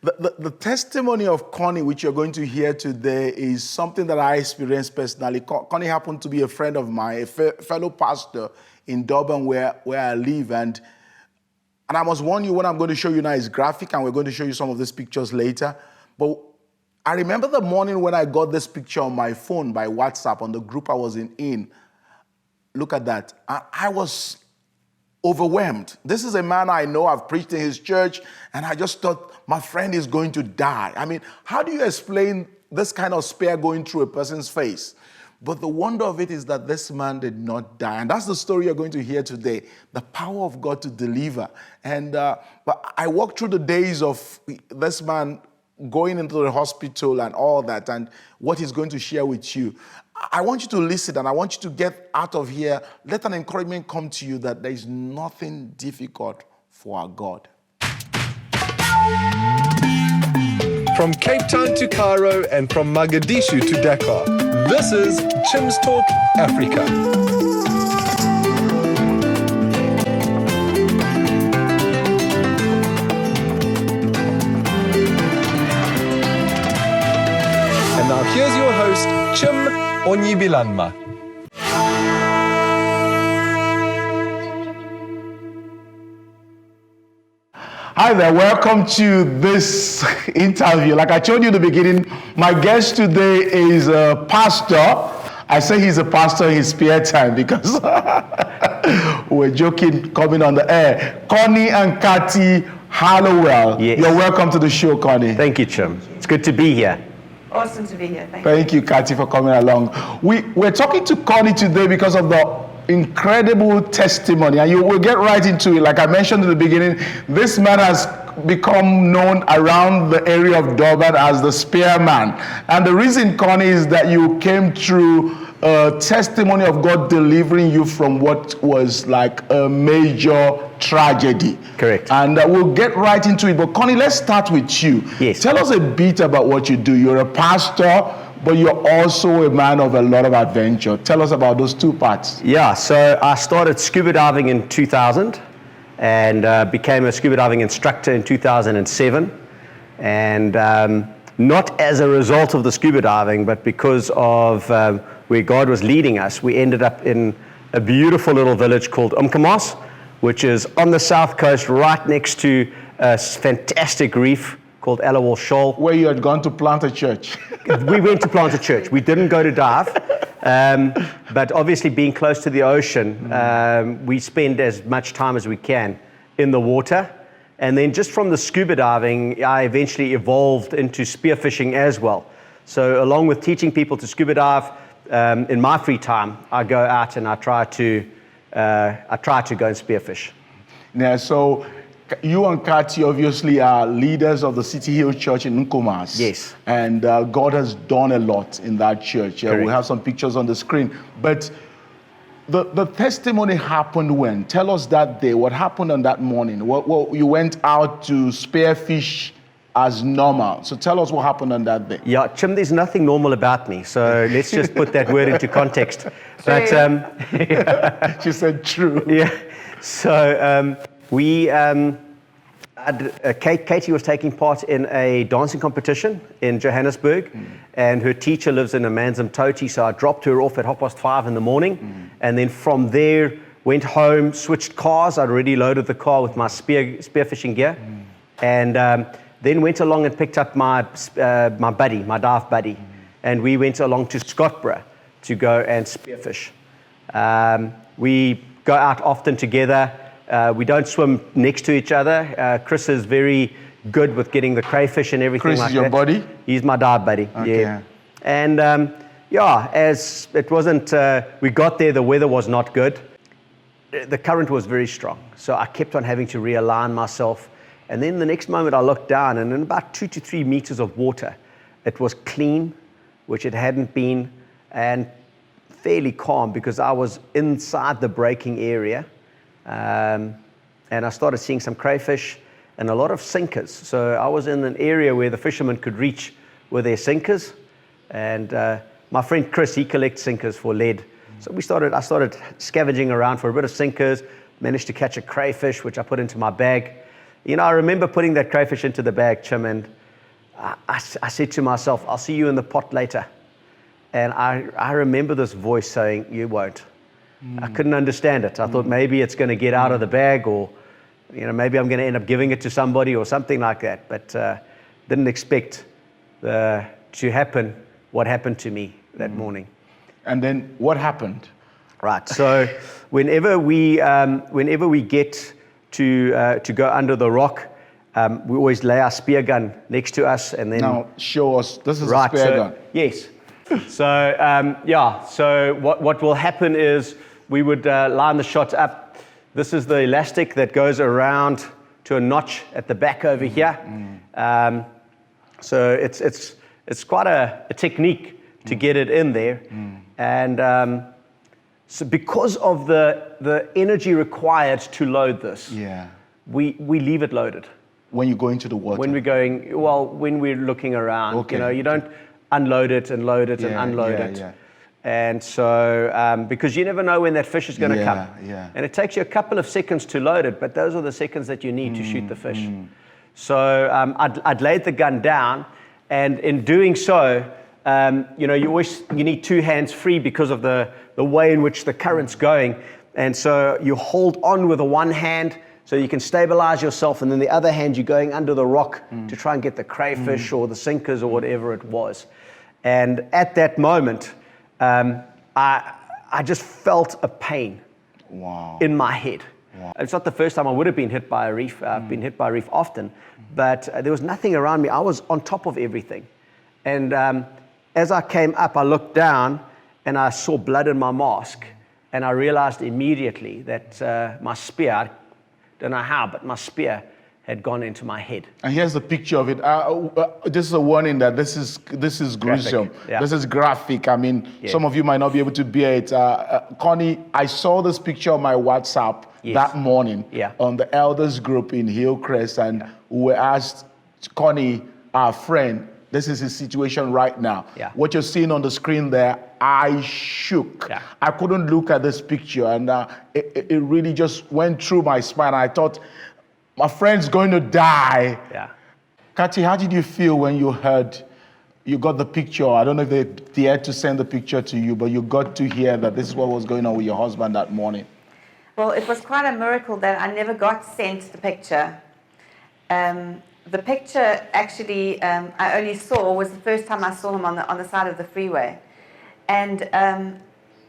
The testimony of Connie, which you're going to hear today, is something that I experienced personally. Connie happened to be a friend of mine, a fellow pastor in Durban where I live. And I must warn you, what I'm going to show you now is graphic, and we're going to show you some of these pictures later. But I remember the morning when I got this picture on my phone by WhatsApp on the group I was in. Look at that. I was overwhelmed. This is a man I know. I've preached in his church, and I just thought, my friend is going to die. I mean, how do you explain this kind of spear going through a person's face? But the wonder of it is that this man did not die. And that's the story you're going to hear today, the power of God to deliver. And but I walked through the days of this man going into the hospital and all that, and what he's going to share with you. I want you to listen, and I want you to get out of here. Let an encouragement come to you that there is nothing difficult for our God. From Cape Town to Cairo and from Mogadishu to Dakar, this is Chim's Talk Africa. And now here's your host, Chim Onyibilanma. Hi there, welcome to this interview. Like I told you in the beginning, my guest today is a pastor. I say he's a pastor in his spare time because we're joking coming on the air. Connie and Connie Hallowell. Yes. You're welcome to the show, Connie. Thank you, Chim. It's good to be here. Awesome to be here. Thank you, Connie, for coming along. We're talking to Connie today because of the incredible testimony, and you will get right into it. Like I mentioned in the beginning, this man has become known around the area of Durban as the Spearman. And the reason, Connie, is that you came through a testimony of God delivering you from what was like a major tragedy. Correct. And we'll get right into it. But Connie, let's start with you. Yes. Tell us a bit about what you do. You're a pastor, but you're also a man of a lot of adventure. Tell us about those two parts. Yeah, so I started scuba diving in 2000 and became a scuba diving instructor in 2007. And not as a result of the scuba diving, but because of where God was leading us, we ended up in a beautiful little village called Umkomaas, which is on the south coast, right next to a fantastic reef called Hallowell Shoal. Where you had gone to plant a church. We went to plant a church. We didn't go to dive, but obviously being close to the ocean, we spend as much time as we can in the water. And then just from the scuba diving, I eventually evolved into spearfishing as well. So along with teaching people to scuba dive, in my free time, I go out and I try to go and spearfish. Yeah, so you and Kati obviously are leaders of the City Hill Church in Nkomas. Yes. And God has done a lot in that church. Correct. We have some pictures on the screen. But the testimony happened when? Tell us that day. What happened on that morning? What you went out to spearfish as normal. So tell us what happened on that day. Yeah, Chim, there's nothing normal about me. So let's just put that word into context. But She said true. yeah. So Katie was taking part in a dancing competition in Johannesburg, and her teacher lives in Amanzimtoti, so I dropped her off at 5:30 in the morning, and then from there went home, switched cars. I'd already loaded the car with my spearfishing gear, and then went along and picked up my buddy, my dive buddy, and we went along to Scottburgh to go and spearfish. We go out often together. We don't swim next to each other. Chris is very good with getting the crayfish and everything. Chris like is your that. buddy? He's my dive buddy. Okay. Yeah. And as it wasn't, we got there, the weather was not good. The current was very strong. So I kept on having to realign myself. And then the next moment I looked down, and in about 2 to 3 meters of water, it was clean, which it hadn't been, and fairly calm because I was inside the breaking area. And I started seeing some crayfish and a lot of sinkers. So I was in an area where the fishermen could reach with their sinkers. And my friend Chris, he collects sinkers for lead. So I started scavenging around for a bit of sinkers, managed to catch a crayfish, which I put into my bag. You know, I remember putting that crayfish into the bag, Chim, and I said to myself, I'll see you in the pot later. And I remember this voice saying, you won't. I couldn't understand it. I thought maybe it's going to get out of the bag, or maybe I'm going to end up giving it to somebody or something like that. But didn't expect to happen what happened to me that morning. And then what happened? Right. So whenever we get to go under the rock, we always lay our spear gun next to us, and then now show us. This is right, a spear gun. Yes. So So what will happen is we would line the shot up. This is the elastic that goes around to a notch at the back over here. So it's quite a technique to get it in there, and so because of the energy required to load this, we leave it loaded. When you go into the water? When we're looking around, okay. You don't unload it and load it and unload it. Yeah. And so, because you never know when that fish is going to come. Yeah. And it takes you a couple of seconds to load it, but those are the seconds that you need to shoot the fish. So I'd laid the gun down, and in doing so, you need two hands free because of the way in which the current's going. And so you hold on with the one hand so you can stabilize yourself, and then the other hand you're going under the rock to try and get the crayfish or the sinkers or whatever it was. And at that moment, I just felt a pain in my head. Wow. It's not the first time I would have been hit by a reef. I've been hit by a reef often, but there was nothing around me. I was on top of everything. And as I came up, I looked down and I saw blood in my mask, and I realized immediately that my spear, I don't know how, but my spear had gone into my head. And here's the picture of it. This is a warning that this is gruesome. Yeah. This is graphic. I mean, some of you might not be able to bear it. Connie, I saw this picture on my WhatsApp that morning on the elders group in Hillcrest, and we asked Connie, our friend, this is his situation right now. Yeah. What you're seeing on the screen there, I shook. Yeah. I couldn't look at this picture, and it really just went through my spine. I thought, my friend's going to die. Yeah. Kati, how did you feel when you got the picture? I don't know if they dared to send the picture to you, but you got to hear that this is what was going on with your husband that morning. Well, it was quite a miracle that I never got sent the picture. The picture actually I only saw was the first time I saw him on the side of the freeway, and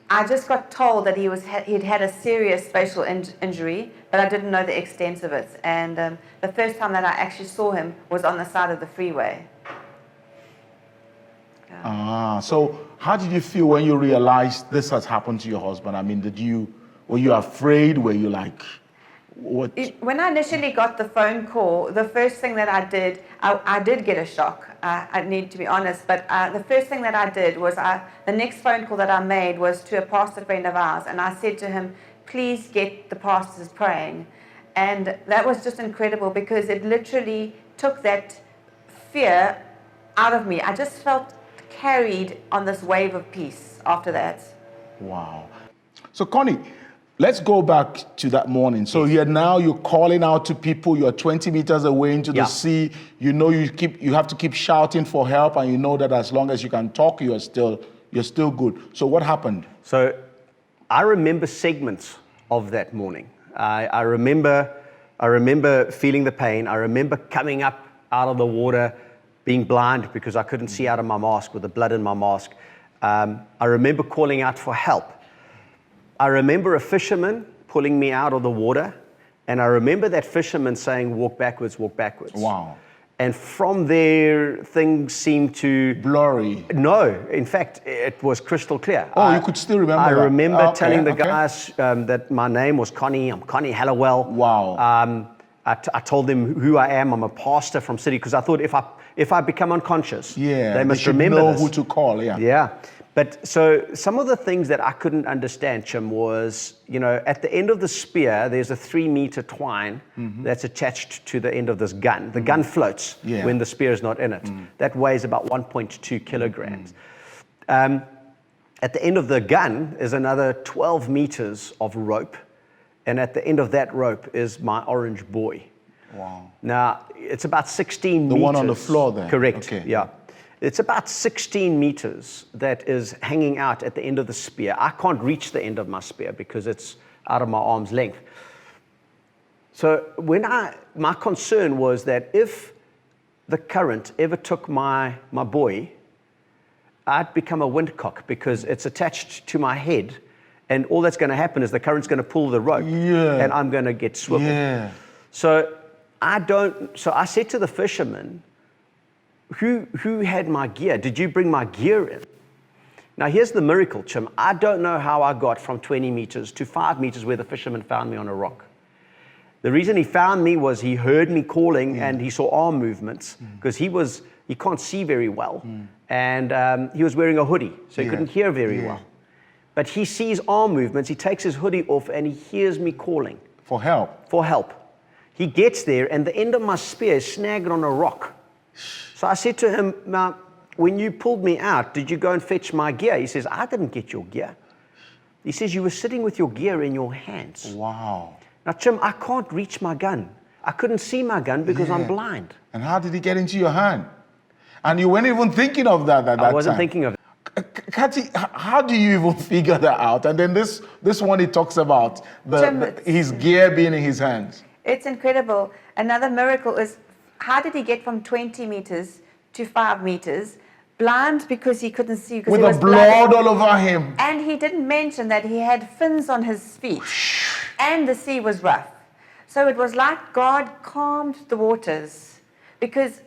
I just got told that he'd had a serious facial injury, but I didn't know the extent of it. And the first time that I actually saw him was on the side of the freeway. So how did you feel when you realized this has happened to your husband? I mean, were you afraid? Were you like, what? When I initially got the phone call, the first thing that I did, I did get a shock. I need to be honest, but the first thing that I did was the next phone call that I made was to a pastor friend of ours, and I said to him, please get the pastors praying. And that was just incredible because it literally took that fear out of me. I just felt carried on this wave of peace after that. Wow. So Connie, let's go back to that morning. So you're calling out to people. You're 20 meters away into the sea. You know you have to keep shouting for help, and you know that as long as you can talk, you're still good. So what happened? So I remember segments of that morning. I remember feeling the pain. I remember coming up out of the water, being blind because I couldn't see out of my mask with the blood in my mask. I remember calling out for help. I remember a fisherman pulling me out of the water, and I remember that fisherman saying, walk backwards, walk backwards. Wow. And from there, things seemed to... Blurry. No, in fact, it was crystal clear. Oh, you could still remember I that. remember telling the guys that my name was Connie. I'm Connie Hallowell. Wow. I told them who I am. I'm a pastor from City, because I thought if I become unconscious, they must remember know this. who to call. Yeah. But so some of the things that I couldn't understand, Chim, was, at the end of the spear, there's a 3-meter twine that's attached to the end of this gun. The gun floats when the spear is not in it. That weighs about 1.2 kilograms. At the end of the gun is another 12 meters of rope. And at the end of that rope is my orange buoy. Wow. Now, it's about 16 The meters. one on the floor there? Correct, Okay. yeah. It's about 16 meters that is hanging out at the end of the spear. I can't reach the end of my spear because it's out of my arm's length. So my concern was that if the current ever took my boy, I'd become a windcock because it's attached to my head, and all that's going to happen is the current's going to pull the rope, and I'm going to get swiveled. Yeah. So I said to the fisherman, who had my gear? Did you bring my gear in? Now here's the miracle, Chim. I don't know how I got from 20 meters to 5 meters where the fisherman found me on a rock. The reason he found me was he heard me calling and he saw arm movements because he can't see very well. And he was wearing a hoodie, so he couldn't hear very well. But he sees arm movements, he takes his hoodie off and he hears me calling. For help? For help. He gets there and the end of my spear is snagged on a rock. So I said to him, now, when you pulled me out, did you go and fetch my gear? He says, I didn't get your gear. He says, you were sitting with your gear in your hands. Wow. Now, Chim, I can't reach my gun. I couldn't see my gun because I'm blind. And how did it get into your hand? And you weren't even thinking of that at that time. I wasn't thinking of it. Kati, how do you even figure that out? And then this one he talks about, his gear being in his hands. It's incredible. Another miracle is, how did he get from 20 meters to 5 meters? Blind because he couldn't see. With the blood all over him. And he didn't mention that he had fins on his feet. And the sea was rough. So it was like God calmed the waters. Because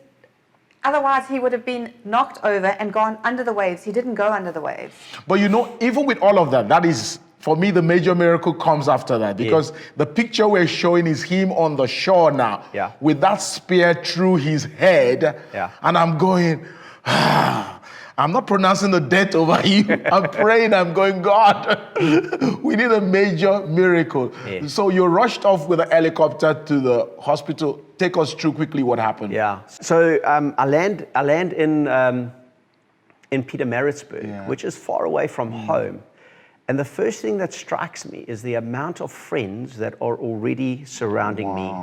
otherwise he would have been knocked over and gone under the waves. He didn't go under the waves. But you know, even with all of that, that is, for me, the major miracle comes after that. Because the picture we're showing is him on the shore now. Yeah. With that spear through his head. Yeah. And I'm going, I'm not pronouncing the death over you. I'm praying, I'm going, God, we need a major miracle. Yeah. So you rushed off with a helicopter to the hospital. Take us through quickly what happened. Yeah. So I land in Pietermaritzburg, which is far away from home. And the first thing that strikes me is the amount of friends that are already surrounding me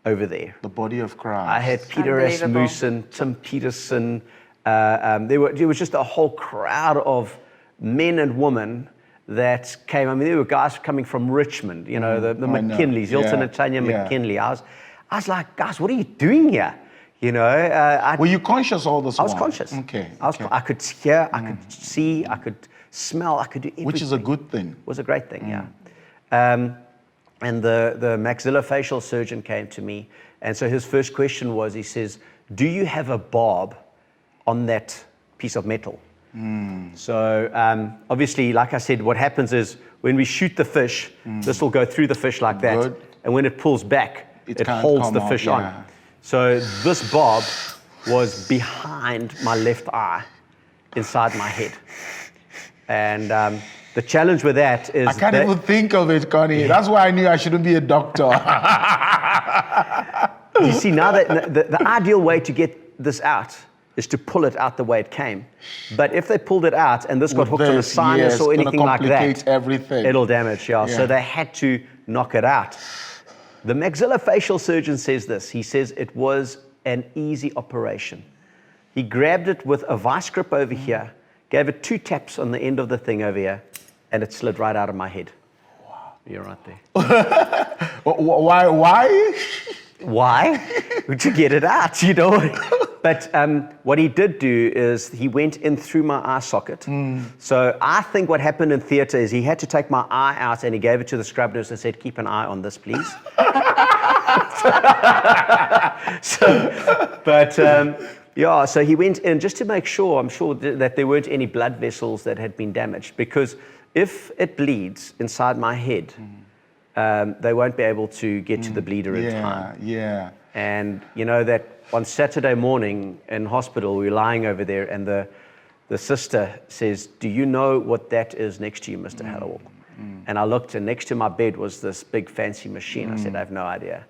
over there. The body of Christ. I had Peter Rasmussen, Tim Peterson. There was just a whole crowd of men and women that came. I mean, there were guys coming from Richmond, you know, the McKinleys, Hilton and Tanya McKinley. I was like, guys, what are you doing here? You know, were you conscious all this while? I was conscious. Okay. I could hear, I could see, I could smell, I could do everything. Which is a good thing. It was a great thing, yeah. And the maxillofacial surgeon came to me, and so his first question was, he says, do you have a barb on that piece of metal? So obviously, like I said, what happens is when we shoot the fish, this will go through the fish like that. Good. And when it pulls back, it holds the fish on. So this barb was behind my left eye, inside my head. And the challenge with that is I can't even think of it, Connie. That's why I knew I shouldn't be a doctor. You see, now that the ideal way to get this out is to pull it out the way it came. But if they pulled it out and this got hooked on a sinus or anything like that, everything. It'll damage, So they had to knock it out. The maxillofacial surgeon says this. He says it was an easy operation. He grabbed it with a vice grip over here, gave it 2 taps on the end of the thing over here, and it slid right out of my head. Wow. You're right there. Why? Why? To get it out, you know. But what he did do is he went in through my eye socket. So I think what happened in theatre is he had to take my eye out and he gave it to the scrub nurse and said, keep an eye on this, please. So he went in just to make sure, I'm sure that there weren't any blood vessels that had been damaged. Because if it bleeds inside my head, they won't be able to get to the bleeder in time. Yeah. And you know that on Saturday morning in hospital, we were lying over there and the sister says, do you know what that is next to you, Mr. Hallowell? And I looked and next to my bed was this big fancy machine. I said, I have no idea.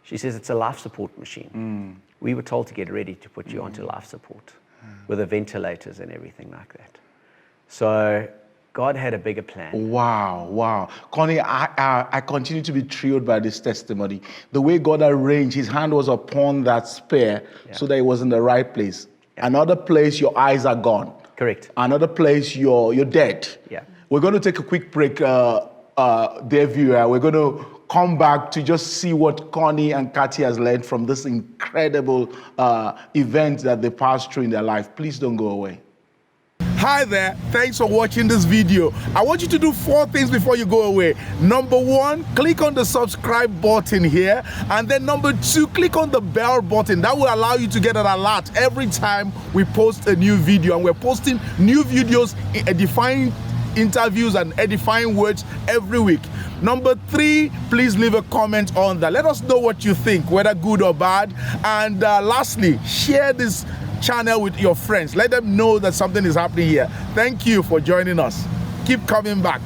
She says, it's a life support machine. We were told to get ready to put you onto life support with the ventilators and everything like that. So God had a bigger plan. Wow, wow. Connie, I continue to be thrilled by this testimony. The way God arranged, his hand was upon that spear so that it was in the right place. Another place, your eyes are gone. Correct. Another place, you're dead. Yeah. We're going to take a quick break, dear viewer. We're going to come back to just see what Connie and Kathy has learned from this incredible event that they passed through in their life. Please don't go away. Hi there, thanks for watching this video. I want you to do 4 things before you go away. Number 1, click on the subscribe button here. And then number 2, click on the bell button. That will allow you to get an alert every time we post a new video. And we're posting new videos, edifying interviews and edifying words every week. Number 3, please leave a comment on that. Let us know what you think, whether good or bad. And lastly, share this channel with your friends. Let them know that something is happening here. Thank you for joining us. Keep coming back.